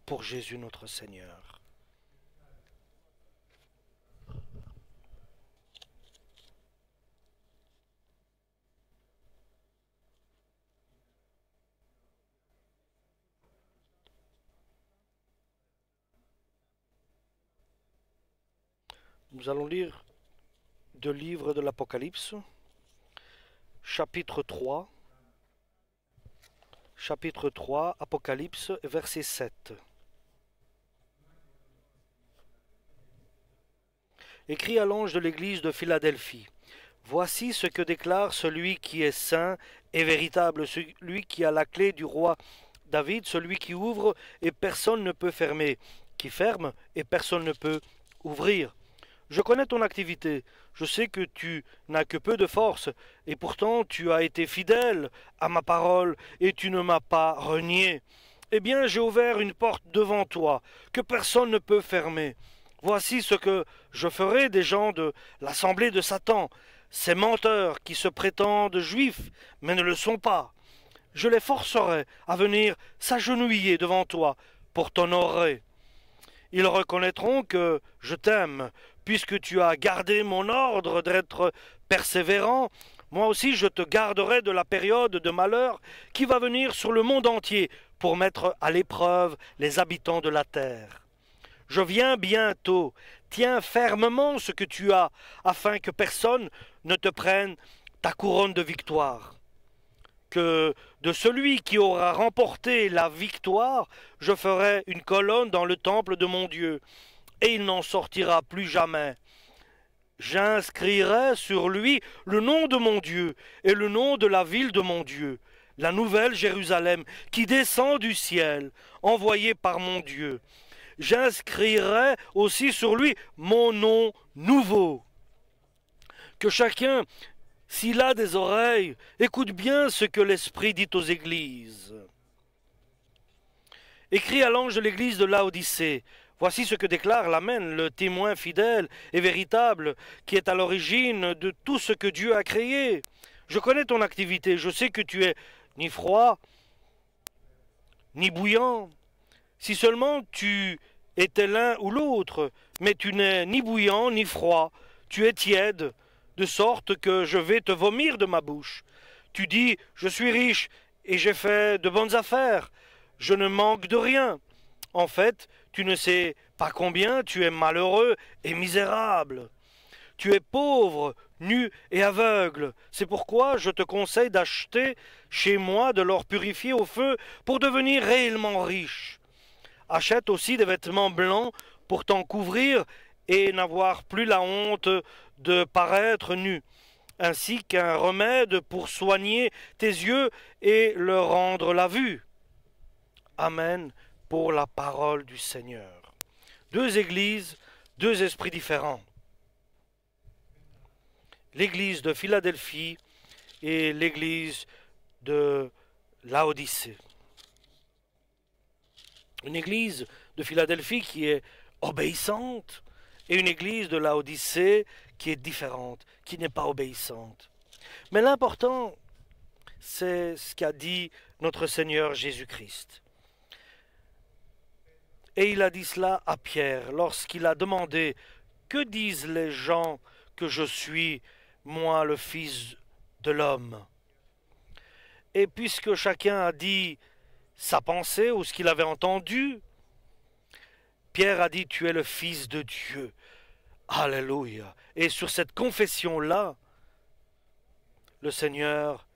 pour Jésus notre Seigneur. Nous allons lire deux livres de l'Apocalypse, chapitre 3, Apocalypse, verset 7. Écrit à l'ange de l'église de Philadelphie. Voici ce que déclare celui qui est saint et véritable, celui qui a la clé du roi David, celui qui ouvre et personne ne peut fermer, qui ferme et personne ne peut ouvrir. Je connais ton activité, je sais que tu n'as que peu de force, et pourtant tu as été fidèle à ma parole, et tu ne m'as pas renié. Eh bien, j'ai ouvert une porte devant toi, que personne ne peut fermer. Voici ce que je ferai des gens de l'assemblée de Satan, ces menteurs qui se prétendent juifs, mais ne le sont pas. Je les forcerai à venir s'agenouiller devant toi pour t'honorer. Ils reconnaîtront que je t'aime, puisque tu as gardé mon ordre d'être persévérant. Moi aussi je te garderai de la période de malheur qui va venir sur le monde entier pour mettre à l'épreuve les habitants de la terre. Je viens bientôt. Tiens fermement ce que tu as, afin que personne ne te prenne ta couronne de victoire. Que de celui qui aura remporté la victoire, je ferai une colonne dans le temple de mon Dieu, et il n'en sortira plus jamais. J'inscrirai sur lui le nom de mon Dieu et le nom de la ville de mon Dieu, la nouvelle Jérusalem, qui descend du ciel, envoyée par mon Dieu. J'inscrirai aussi sur lui mon nom nouveau. Que chacun, s'il a des oreilles, écoute bien ce que l'Esprit dit aux églises. Écrit à l'ange de l'église de Laodicée. Voici ce que déclare l'Amen, le témoin fidèle et véritable, qui est à l'origine de tout ce que Dieu a créé. Je connais ton activité, je sais que tu es ni froid, ni bouillant. Si seulement tu étais l'un ou l'autre, mais tu n'es ni bouillant ni froid, tu es tiède, de sorte que je vais te vomir de ma bouche. Tu dis, je suis riche et j'ai fait de bonnes affaires, je ne manque de rien. En fait, tu ne sais pas combien tu es malheureux et misérable. Tu es pauvre, nu et aveugle. C'est pourquoi je te conseille d'acheter chez moi de l'or purifié au feu pour devenir réellement riche. Achète aussi des vêtements blancs pour t'en couvrir et n'avoir plus la honte de paraître nu, ainsi qu'un remède pour soigner tes yeux et leur rendre la vue. Amen pour la parole du Seigneur. Deux églises, deux esprits différents. L'église de Philadelphie et l'église de Laodicée. Une église de Philadelphie qui est obéissante et une église de Laodicée qui est différente, qui n'est pas obéissante. Mais l'important, c'est ce qu'a dit notre Seigneur Jésus-Christ. Et il a dit cela à Pierre lorsqu'il a demandé « Que disent les gens que je suis, moi le Fils de l'homme ?» Et puisque chacun a dit sa pensée ou ce qu'il avait entendu, Pierre a dit « Tu es le Fils de Dieu ». Alléluia. Et sur cette confession-là, le Seigneur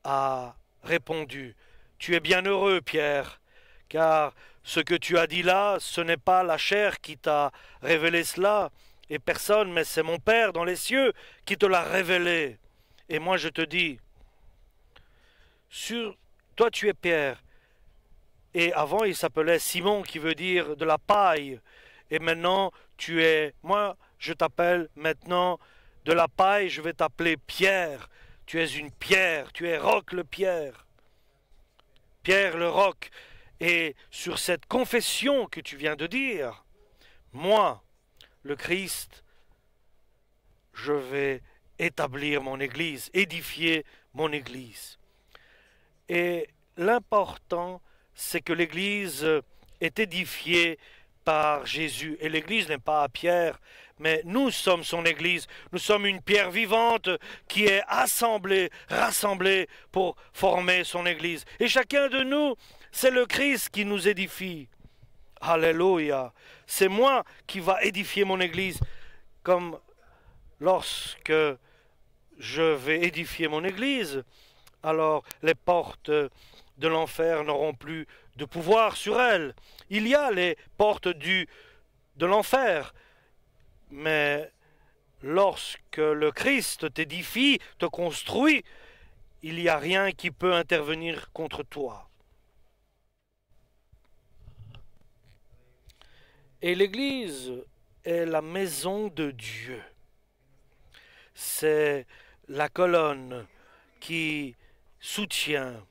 a répondu « Tu es bien heureux, Pierre, car ce que tu as dit là, ce n'est pas la chair qui t'a révélé cela, et personne, mais c'est mon Père dans les cieux qui te l'a révélé. Et moi je te dis, toi tu es Pierre, et avant il s'appelait Simon qui veut dire de la paille, et maintenant moi je t'appelle maintenant de la paille, je vais t'appeler Pierre, tu es une pierre, tu es Roc le Pierre, Pierre le Roc. Et sur cette confession que tu viens de dire, moi, le Christ, je vais établir mon Église, édifier mon Église. Et l'important, c'est que l'Église est édifié par Jésus. Et l'Église n'est pas à Pierre, mais nous sommes son Église. Nous sommes une pierre vivante qui est assemblée, rassemblée pour former son Église. Et chacun de nous, c'est le Christ qui nous édifie. Alléluia. C'est moi qui va édifier mon Église, comme lorsque je vais édifier mon Église, alors les portes de l'enfer n'auront plus de pouvoir sur elle. Il y a les portes de l'enfer, mais lorsque le Christ t'édifie, te construit, il n'y a rien qui peut intervenir contre toi. Et l'Église est la maison de Dieu. C'est la colonne qui soutient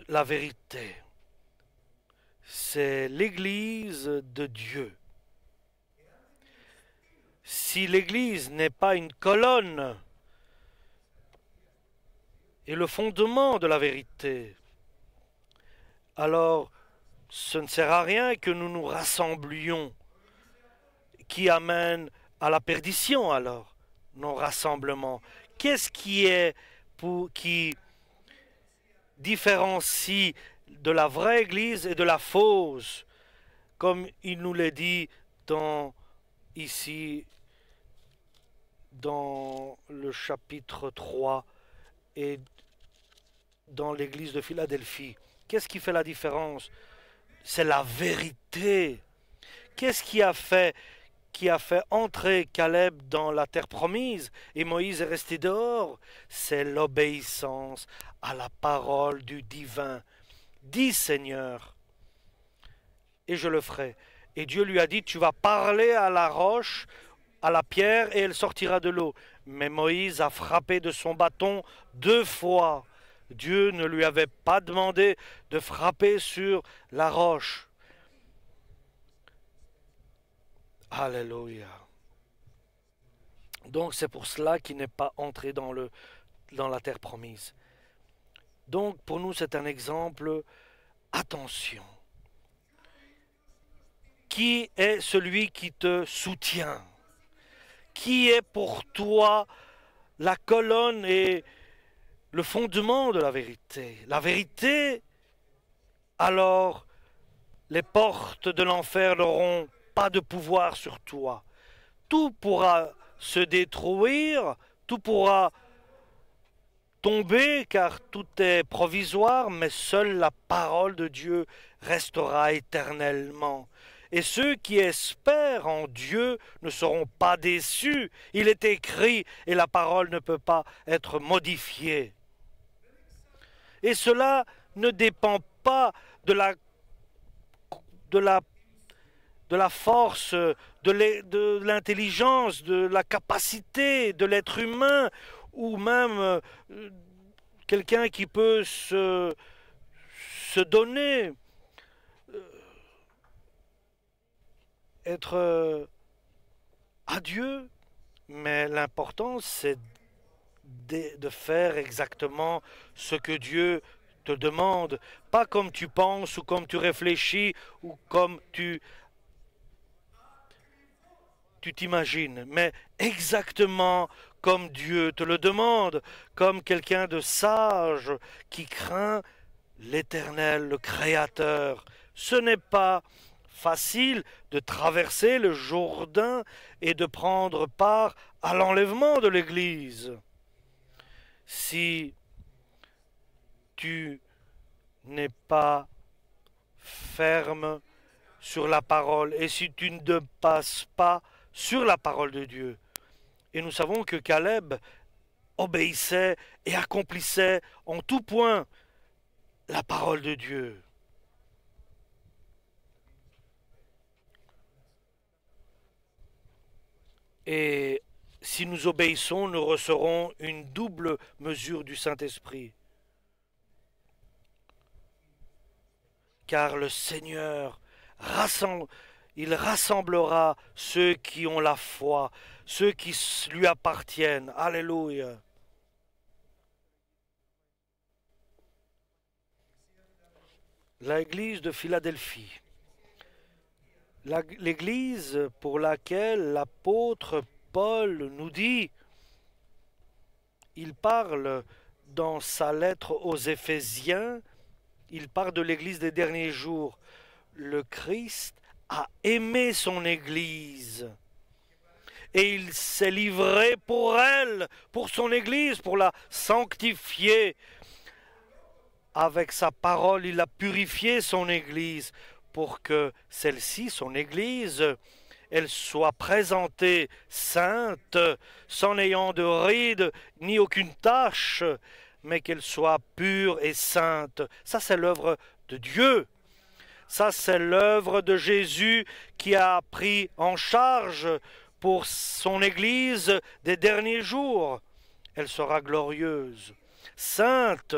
la vérité. C'est l'Église de Dieu. Si l'Église n'est pas une colonne et le fondement de la vérité, alors ce ne sert à rien que nous nous rassemblions, qui amène à la perdition alors, nos rassemblements. Qu'est-ce qui différencie de la vraie Église et de la fausse, comme il nous l'a dit ici dans le chapitre 3 et dans l'église de Philadelphie. Qu'est-ce qui fait la différence? C'est la vérité. Qu'est-ce qui a fait entrer Caleb dans la terre promise et Moïse est resté dehors? C'est l'obéissance à la parole du divin. Dis Seigneur, et je le ferai. Et Dieu lui a dit, tu vas parler à la roche, à la pierre, et elle sortira de l'eau. Mais Moïse a frappé de son bâton 2 fois. Dieu ne lui avait pas demandé de frapper sur la roche. Alléluia. Donc c'est pour cela qu'il n'est pas entré dans la terre promise. Donc pour nous c'est un exemple. Attention. Qui est celui qui te soutient? Qui est pour toi la colonne et le fondement de la vérité? La vérité, alors les portes de l'enfer n'auront pas de pouvoir sur toi. Tout pourra se détruire, tout pourra tomber car tout est provisoire, mais seule la parole de Dieu restera éternellement. Et ceux qui espèrent en Dieu ne seront pas déçus. Il est écrit et la parole ne peut pas être modifiée. Et cela ne dépend pas de la force, de l'intelligence, de la capacité de l'être humain, ou même quelqu'un qui peut se donner, être à Dieu. Mais l'important, c'est de faire exactement ce que Dieu te demande, pas comme tu penses ou comme tu réfléchis ou comme tu t'imagines, mais exactement comme Dieu te le demande, comme quelqu'un de sage qui craint l'Éternel, le Créateur. Ce n'est pas facile de traverser le Jourdain et de prendre part à l'enlèvement de l'Église. Si tu n'es pas ferme sur la parole et si tu ne passes pas sur la parole de Dieu. Et nous savons que Caleb obéissait et accomplissait en tout point la parole de Dieu. Et si nous obéissons, nous recevrons une double mesure du Saint-Esprit. Car le Seigneur il rassemblera ceux qui ont la foi, ceux qui lui appartiennent. Alléluia. l'église de Philadelphie. L'église pour laquelle l'apôtre Paul nous dit, il parle dans sa lettre aux Éphésiens, il parle de l'église des derniers jours. Le Christ a aimé son église et il s'est livré pour elle, pour son église, pour la sanctifier. Avec sa parole, il a purifié son église pour que celle-ci, son église, elle soit présentée sainte, sans n'ayant de rides ni aucune tache, mais qu'elle soit pure et sainte. Ça, c'est l'œuvre de Dieu. Ça, c'est l'œuvre de Jésus qui a pris en charge pour son Église des derniers jours. Elle sera glorieuse, sainte,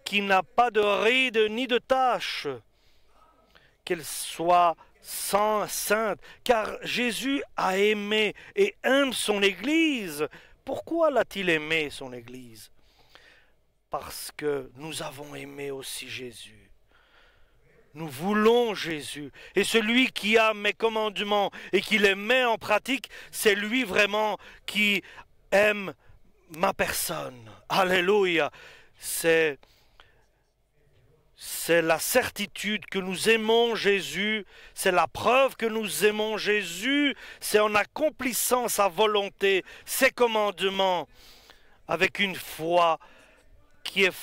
qui n'a pas de rides ni de taches, qu'elle soit sainte, car Jésus a aimé et aime son Église. Pourquoi l'a-t-il aimé, son Église? Parce que nous avons aimé aussi Jésus. Nous voulons Jésus. Et celui qui a mes commandements et qui les met en pratique, c'est lui vraiment qui aime ma personne. Alléluia. C'est la certitude que nous aimons Jésus, c'est la preuve que nous aimons Jésus, c'est en accomplissant sa volonté, ses commandements, avec une foi qui est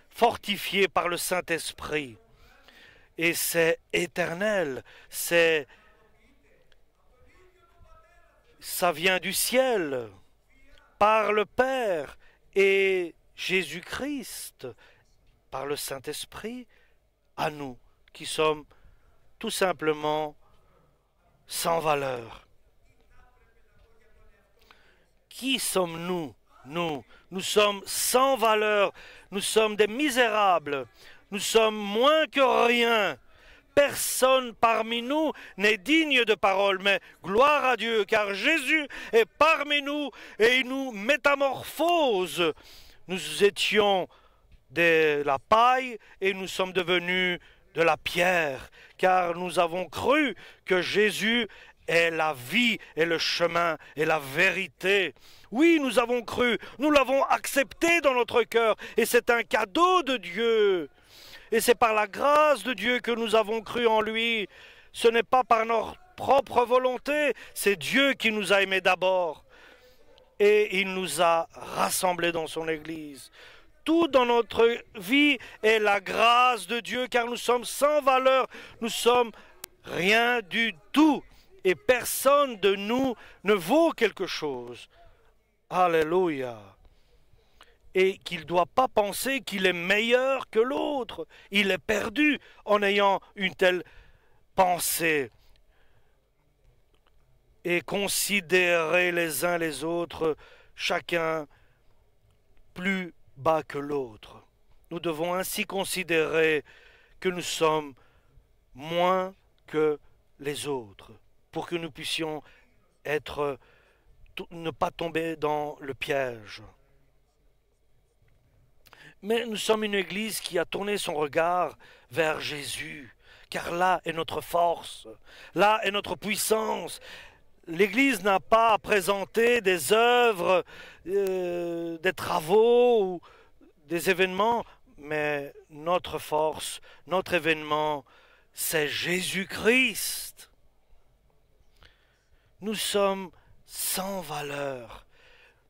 fortifiée par le Saint-Esprit. Et c'est éternel, ça vient du ciel, par le Père et Jésus-Christ, par le Saint-Esprit, à nous, qui sommes tout simplement sans valeur. Qui sommes-nous? Nous sommes sans valeur, nous sommes des misérables, nous sommes moins que rien. Personne parmi nous n'est digne de parole, mais gloire à Dieu, car Jésus est parmi nous et il nous métamorphose. Nous étions de la paille et nous sommes devenus de la pierre, car nous avons cru que Jésus est la vie et le chemin et la vérité. Oui, nous avons cru, nous l'avons accepté dans notre cœur et c'est un cadeau de Dieu. Et c'est par la grâce de Dieu que nous avons cru en lui. Ce n'est pas par notre propre volonté, c'est Dieu qui nous a aimés d'abord. Et il nous a rassemblés dans son Église. Tout dans notre vie est la grâce de Dieu, car nous sommes sans valeur, nous sommes rien du tout. Et personne de nous ne vaut quelque chose. Alléluia. Et qu'il ne doit pas penser qu'il est meilleur que l'autre. Il est perdu en ayant une telle pensée. Et considérer les uns les autres, chacun plus bas que l'autre. Nous devons ainsi considérer que nous sommes moins que les autres, pour que nous puissions ne pas tomber dans le piège. Mais nous sommes une Église qui a tourné son regard vers Jésus, car là est notre force, là est notre puissance. L'Église n'a pas à présenter des œuvres, des travaux ou des événements, mais notre force, notre événement, c'est Jésus-Christ. Nous sommes sans valeur,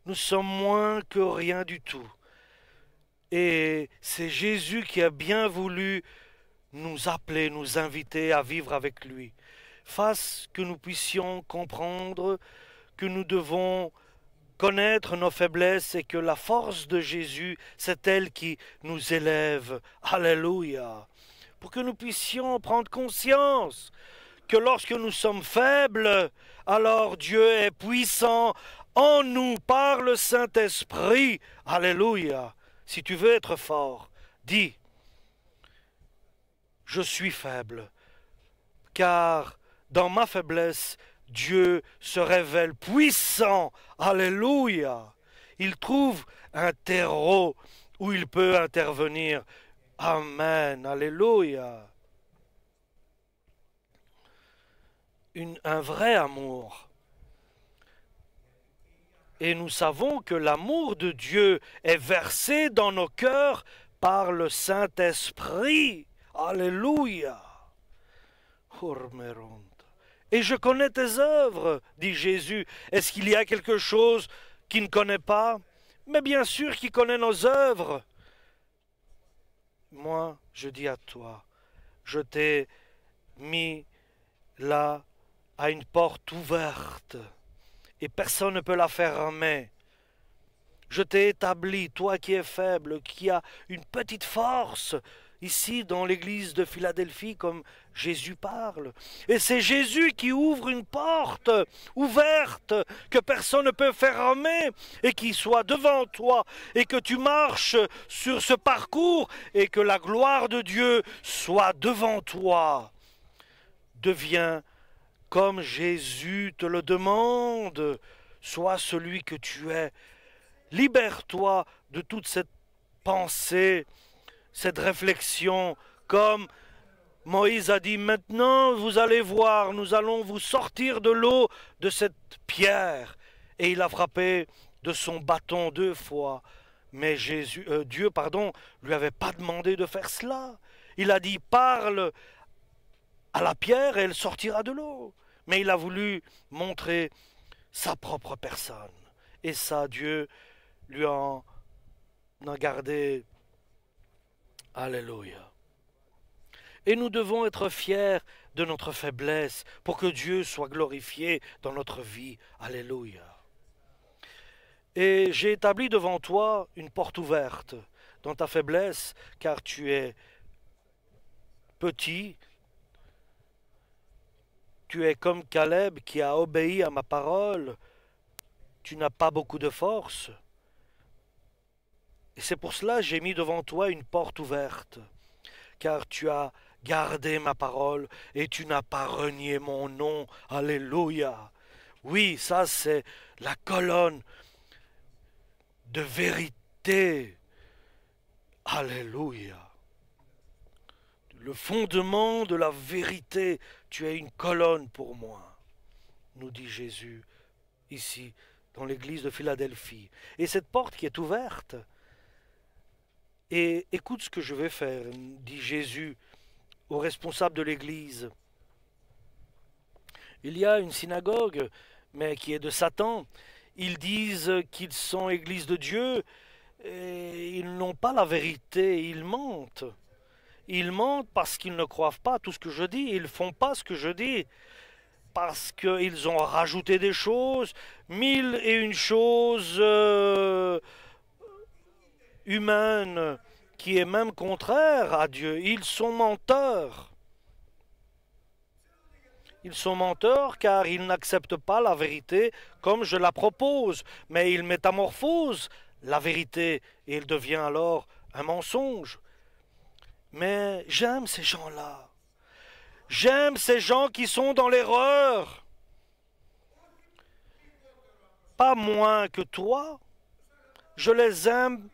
nous sommes moins que rien du tout. Et c'est Jésus qui a bien voulu nous appeler, nous inviter à vivre avec lui. Fasse que nous puissions comprendre que nous devons connaître nos faiblesses et que la force de Jésus, c'est elle qui nous élève. Alléluia. Pour que nous puissions prendre conscience que lorsque nous sommes faibles, alors Dieu est puissant en nous par le Saint-Esprit. Alléluia. Si tu veux être fort, dis, je suis faible, car dans ma faiblesse, Dieu se révèle puissant. Alléluia. Il trouve un terreau où il peut intervenir, Amen, alléluia. Un vrai amour. Et nous savons que l'amour de Dieu est versé dans nos cœurs par le Saint-Esprit. Alléluia. Et je connais tes œuvres, dit Jésus. Est-ce qu'il y a quelque chose qu'il ne connaît pas? Mais bien sûr qu'il connaît nos œuvres. Moi, je dis à toi, je t'ai mis là à une porte ouverte et personne ne peut la fermer. Je t'ai établi, toi qui es faible, qui as une petite force, ici dans l'église de Philadelphie, comme Jésus parle. Et c'est Jésus qui ouvre une porte ouverte que personne ne peut fermer et qui soit devant toi et que tu marches sur ce parcours et que la gloire de Dieu soit devant toi. Deviens comme Jésus te le demande, sois celui que tu es. Libère-toi de toute cette pensée, cette réflexion, comme Moïse a dit, maintenant vous allez voir, nous allons vous sortir de l'eau de cette pierre. Et il a frappé de son bâton 2 fois. Mais Dieu, lui avait pas demandé de faire cela. Il a dit, parle à la pierre et elle sortira de l'eau. Mais il a voulu montrer sa propre personne. Et ça, Dieu lui en a gardé. Alléluia. Et nous devons être fiers de notre faiblesse pour que Dieu soit glorifié dans notre vie. Alléluia. Et j'ai établi devant toi une porte ouverte dans ta faiblesse, car tu es petit, tu es comme Caleb qui a obéi à ma parole, tu n'as pas beaucoup de force. Et c'est pour cela que j'ai mis devant toi une porte ouverte, car tu as gardé ma parole et tu n'as pas renié mon nom. Alléluia. Oui, ça c'est la colonne de vérité. Alléluia. Le fondement de la vérité, tu es une colonne pour moi, nous dit Jésus ici dans l'église de Philadelphie. Et cette porte qui est ouverte, et écoute ce que je vais faire, dit Jésus aux responsables de l'église. Il y a une synagogue, mais qui est de Satan. Ils disent qu'ils sont église de Dieu, et ils n'ont pas la vérité, ils mentent. Ils mentent parce qu'ils ne croient pas à tout ce que je dis, ils ne font pas ce que je dis, parce qu'ils ont rajouté des choses, 1001 choses humaines, qui est même contraire à Dieu. Ils sont menteurs. Ils sont menteurs car ils n'acceptent pas la vérité comme je la propose, mais ils métamorphosent la vérité et il devient alors un mensonge. Mais j'aime ces gens-là. J'aime ces gens qui sont dans l'erreur. Pas moins que toi. Je les aime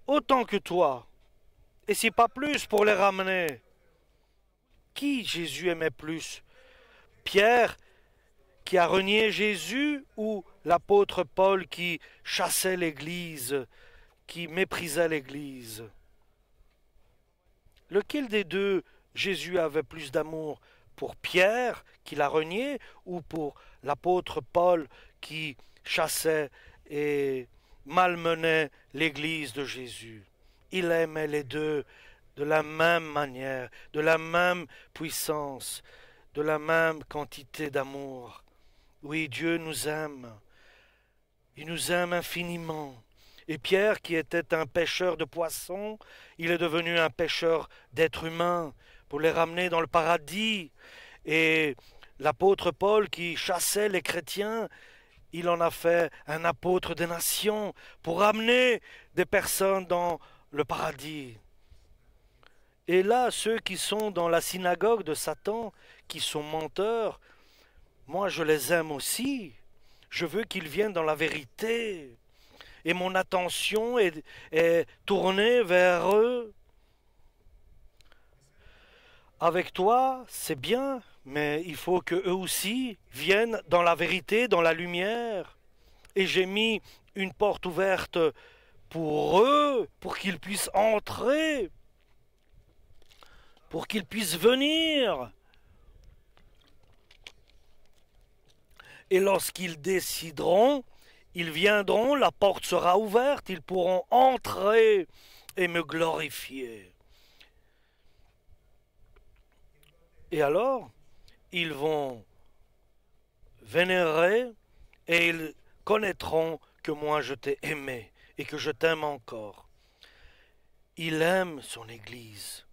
autant que toi. Et si pas plus pour les ramener. Qui Jésus aimait plus? Pierre qui a renié Jésus ou l'apôtre Paul qui chassait l'Église, qui méprisait l'Église? Lequel des deux Jésus avait plus d'amour? Pour Pierre qui l'a renié ou pour l'apôtre Paul qui chassait et malmenait l'Église de Jésus? Il aimait les deux de la même manière, de la même puissance, de la même quantité d'amour. Oui, Dieu nous aime. Il nous aime infiniment. Et Pierre, qui était un pêcheur de poissons, il est devenu un pêcheur d'êtres humains pour les ramener dans le paradis. Et l'apôtre Paul, qui chassait les chrétiens, il en a fait un apôtre des nations pour ramener des personnes dans le paradis. Et là, ceux qui sont dans la synagogue de Satan, qui sont menteurs, moi je les aime aussi. Je veux qu'ils viennent dans la vérité. Et mon attention est tournée vers eux. avec toi, c'est bien, mais il faut que eux aussi viennent dans la vérité, dans la lumière. Et j'ai mis une porte ouverte pour eux, pour qu'ils puissent entrer, pour qu'ils puissent venir. Et lorsqu'ils décideront, ils viendront, la porte sera ouverte, ils pourront entrer et me glorifier. Et alors, ils vont vénérer et ils connaîtront que moi je t'ai aimé et que je t'aime encore. Il aime son Église.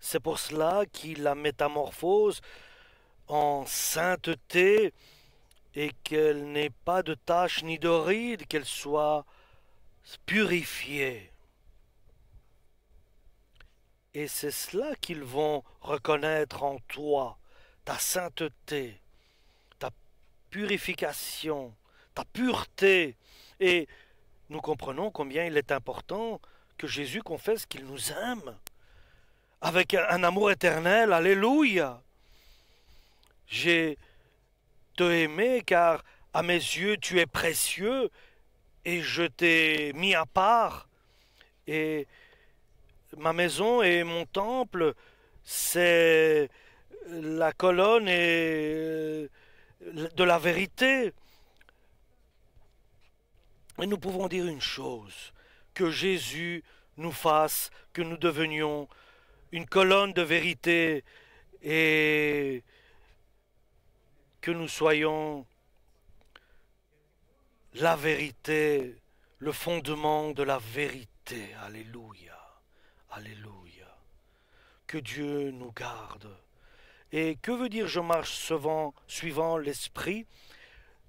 C'est pour cela qu'il la métamorphose en sainteté et qu'elle n'ait pas de tache ni de ride, qu'elle soit purifiée. Et c'est cela qu'ils vont reconnaître en toi, ta sainteté, ta purification, ta pureté. Et nous comprenons combien il est important que Jésus confesse qu'il nous aime avec un amour éternel. Alléluia. J'ai te aimé car à mes yeux tu es précieux et je t'ai mis à part. Et ma maison et mon temple, c'est la colonne et de la vérité. Et nous pouvons dire une chose, que Jésus nous fasse, que nous devenions une colonne de vérité et que nous soyons la vérité, le fondement de la vérité. Alléluia. Alléluia. Que Dieu nous garde. Et que veut dire je marche suivant l'esprit?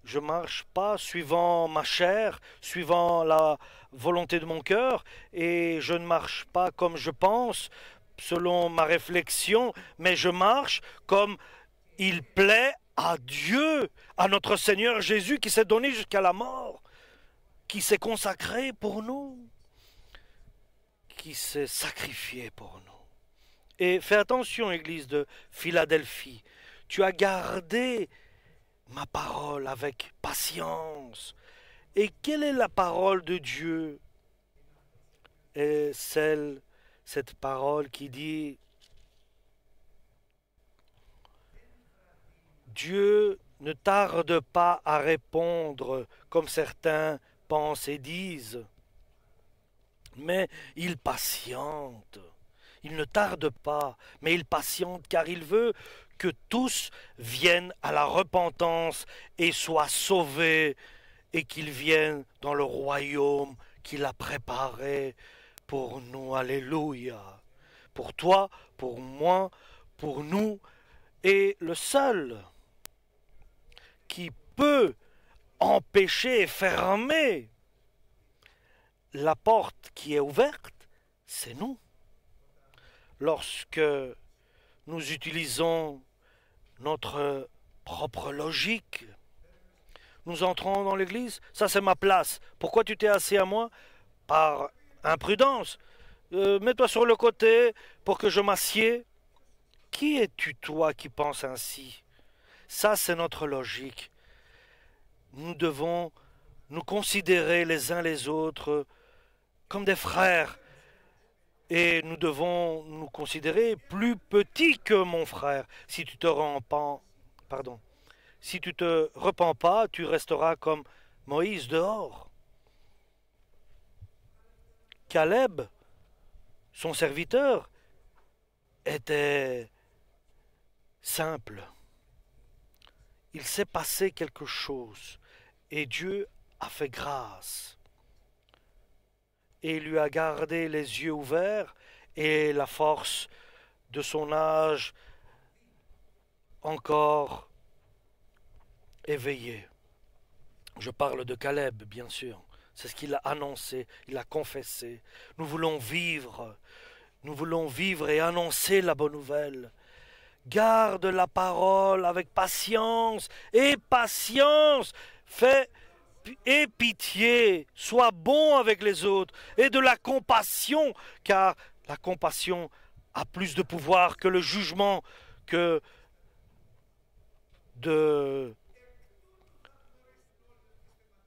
Je marche pas suivant ma chair, suivant la volonté de mon cœur, et je ne marche pas comme je pense, selon ma réflexion, mais je marche comme il plaît à Dieu, à notre Seigneur Jésus qui s'est donné jusqu'à la mort, qui s'est consacré pour nous, qui s'est sacrifié pour nous. Et fais attention, Église de Philadelphie, tu as gardé ma parole avec patience. Et quelle est la parole de Dieu? Et cette parole qui dit Dieu ne tarde pas à répondre comme certains pensent et disent, mais il patiente. Il ne tarde pas, mais il patiente car il veut que tous viennent à la repentance et soient sauvés et qu'ils viennent dans le royaume qu'il a préparé pour nous. Alléluia. Pour toi, pour moi, pour nous. Et le seul qui peut empêcher et fermer la porte qui est ouverte, c'est nous. Lorsque nous utilisons notre propre logique, nous entrons dans l'église, ça c'est ma place. Pourquoi tu t'es assis à moi? Par imprudence. Mets-toi sur le côté pour que je m'assieds. Qui es-tu toi qui penses ainsi? Ça c'est notre logique. Nous devons nous considérer les uns les autres comme des frères. Et nous devons nous considérer plus petits que mon frère. Si tu te si tu te repens pas, tu resteras comme Moïse dehors. Caleb, son serviteur, était simple. Il s'est passé quelque chose et Dieu a fait grâce. Et il lui a gardé les yeux ouverts et la force de son âge encore éveillée. Je parle de Caleb, bien sûr. C'est ce qu'il a annoncé, il a confessé. Nous voulons vivre et annoncer la bonne nouvelle. Garde la parole avec patience et patience. Fais et pitié, sois bon avec les autres, et de la compassion, car la compassion a plus de pouvoir que le jugement, que de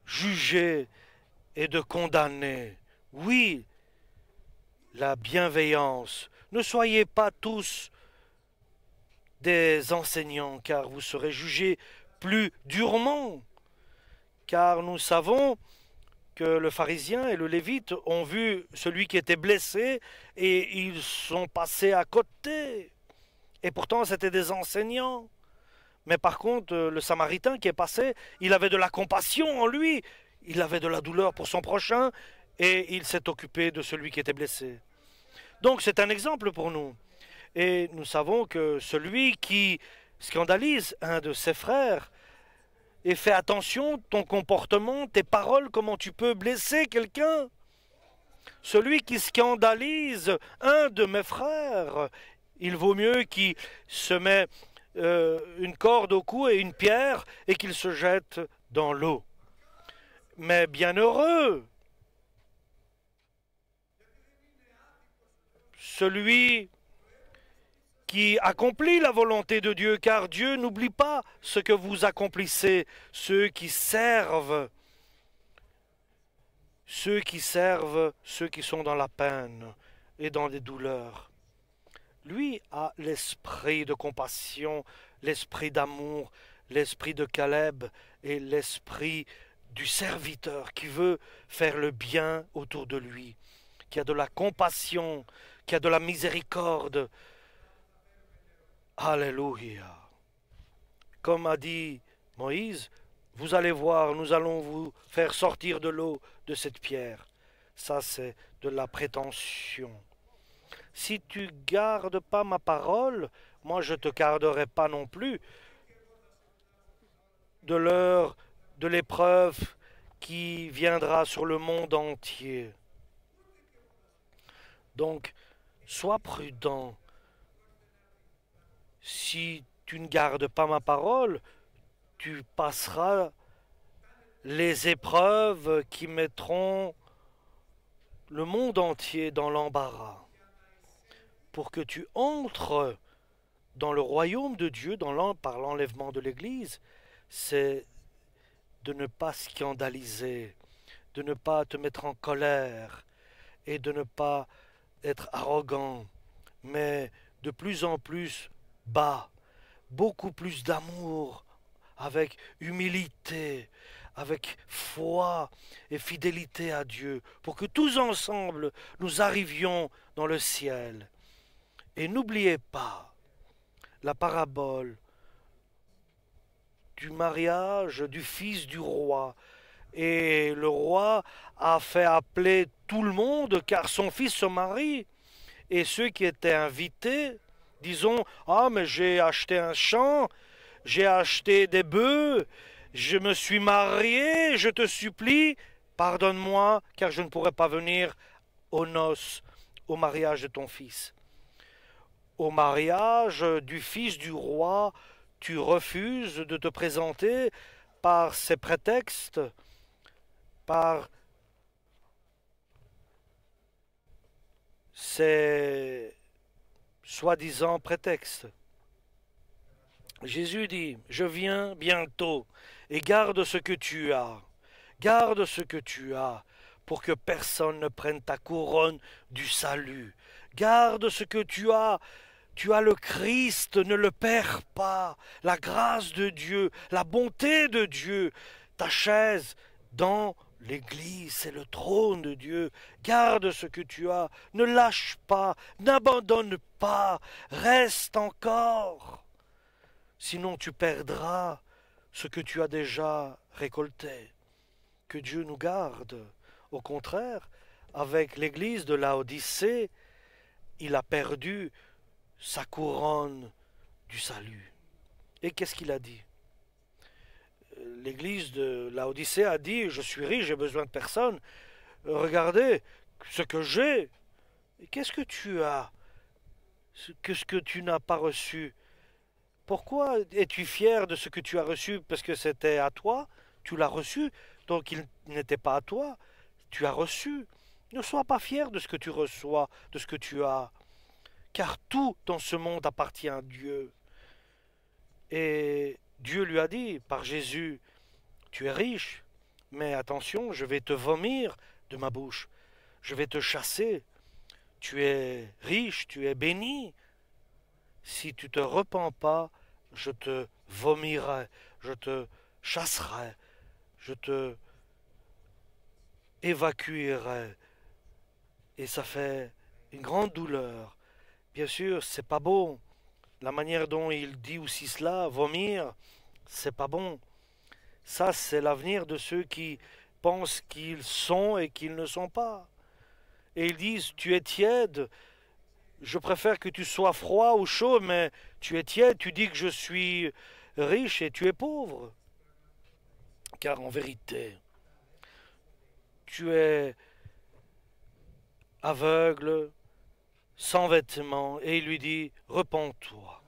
juger et de condamner. Oui, la bienveillance. Ne soyez pas tous des enseignants, car vous serez jugés plus durement. Car nous savons que le pharisien et le lévite ont vu celui qui était blessé et ils sont passés à côté. Et pourtant, c'était des enseignants. Mais par contre, le samaritain qui est passé, il avait de la compassion en lui, il avait de la douleur pour son prochain et il s'est occupé de celui qui était blessé. Donc c'est un exemple pour nous. Et nous savons que celui qui scandalise un de ses frères, et fais attention, ton comportement, tes paroles, comment tu peux blesser quelqu'un. Celui qui scandalise un de mes frères, il vaut mieux qu'il se met une corde au cou et une pierre et qu'il se jette dans l'eau. Mais bienheureux celui qui accomplit la volonté de Dieu, car Dieu n'oublie pas ce que vous accomplissez, ceux qui servent, ceux qui sont dans la peine et dans les douleurs. Lui a l'esprit de compassion, l'esprit d'amour, l'esprit de Caleb et l'esprit du serviteur qui veut faire le bien autour de lui, qui a de la compassion, qui a de la miséricorde. Alléluia. Comme a dit Moïse, vous allez voir, nous allons vous faire sortir de l'eau de cette pierre. Ça, c'est de la prétention. Si tu gardes pas ma parole, moi je te garderai pas non plus de l'heure de l'épreuve qui viendra sur le monde entier. Donc, sois prudent. Si tu ne gardes pas ma parole, tu passeras les épreuves qui mettront le monde entier dans l'embarras. Pour que tu entres dans le royaume de Dieu par l'enlèvement de l'Église, c'est de ne pas scandaliser, de ne pas te mettre en colère et de ne pas être arrogant, mais de plus en plus bas, beaucoup plus d'amour, avec humilité, avec foi et fidélité à Dieu, pour que tous ensemble nous arrivions dans le ciel. Et n'oubliez pas la parabole du mariage du fils du roi. Et le roi a fait appeler tout le monde car son fils se marie. Et ceux qui étaient invités, disons, ah mais j'ai acheté un champ, j'ai acheté des bœufs, je me suis marié, je te supplie, pardonne-moi car je ne pourrai pas venir aux noces, au mariage de ton fils. Au mariage du fils du roi, tu refuses de te présenter par ces prétextes, par ces soi-disant prétextes. Jésus dit, je viens bientôt et garde ce que tu as, garde ce que tu as, pour que personne ne prenne ta couronne du salut. Garde ce que tu as le Christ, ne le perds pas, la grâce de Dieu, la bonté de Dieu, ta chaise dans l'Église, c'est le trône de Dieu. Garde ce que tu as, ne lâche pas, n'abandonne pas, reste encore. Sinon tu perdras ce que tu as déjà récolté. Que Dieu nous garde. Au contraire, avec l'Église de Laodicée, il a perdu sa couronne du salut. Et qu'est-ce qu'il a dit? L'église de Laodicée a dit, je suis riche, j'ai besoin de personne. Regardez ce que j'ai. Qu'est-ce que tu as? Qu'est-ce que tu n'as pas reçu? Pourquoi es-tu fier de ce que tu as reçu? Parce que c'était à toi, tu l'as reçu, donc il n'était pas à toi, tu as reçu. Ne sois pas fier de ce que tu reçois, de ce que tu as. car tout dans ce monde appartient à Dieu. Et Dieu lui a dit par Jésus, tu es riche, mais attention, je vais te vomir de ma bouche, je vais te chasser. Tu es riche, tu es béni. Si tu te repens pas, je te vomirai, je te chasserai, je te évacuerai. Et ça fait une grande douleur. Bien sûr, c'est pas bon. La manière dont il dit aussi cela, vomir, c'est pas bon. Ça, c'est l'avenir de ceux qui pensent qu'ils sont et qu'ils ne sont pas. Et ils disent, tu es tiède, je préfère que tu sois froid ou chaud, mais tu es tiède, tu dis que je suis riche et tu es pauvre. Car en vérité, tu es aveugle, sans vêtements, et il lui dit, repens-toi.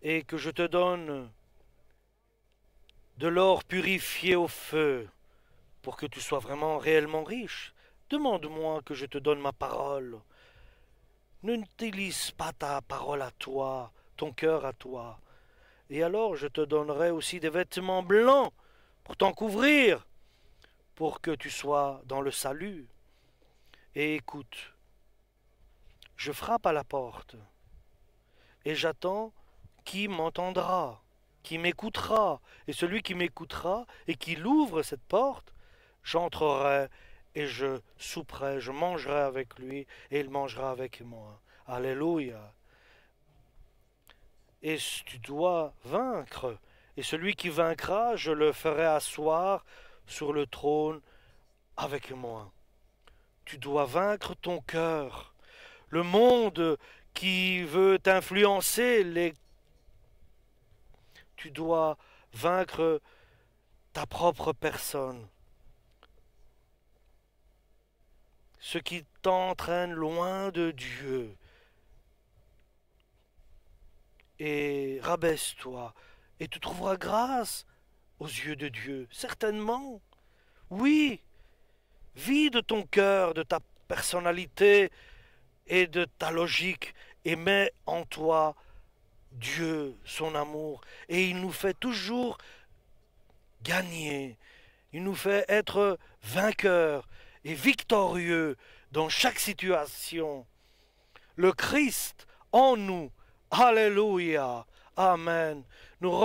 Et que je te donne de l'or purifié au feu, pour que tu sois vraiment réellement riche. Demande-moi que je te donne ma parole. N'utilise pas ta parole à toi, ton cœur à toi. Et alors je te donnerai aussi des vêtements blancs pour t'en couvrir, pour que tu sois dans le salut. Et écoute, je frappe à la porte, et j'attends qui m'entendra, qui m'écoutera. Et celui qui m'écoutera et qui l'ouvre cette porte, j'entrerai et je souperai, je mangerai avec lui et il mangera avec moi. Alléluia. Et tu dois vaincre. Et celui qui vaincra, je le ferai asseoir sur le trône avec moi. Tu dois vaincre ton cœur. Le monde qui veut t'influencer, tu dois vaincre ta propre personne. Ce qui t'entraîne loin de Dieu. Et rabaisse-toi, et tu trouveras grâce aux yeux de Dieu, certainement. Oui, vide ton cœur de ta personnalité et de ta logique, et mets en toi Dieu, son amour, et il nous fait toujours gagner, il nous fait être vainqueurs et victorieux dans chaque situation. Le Christ en nous, alléluia, amen. Nous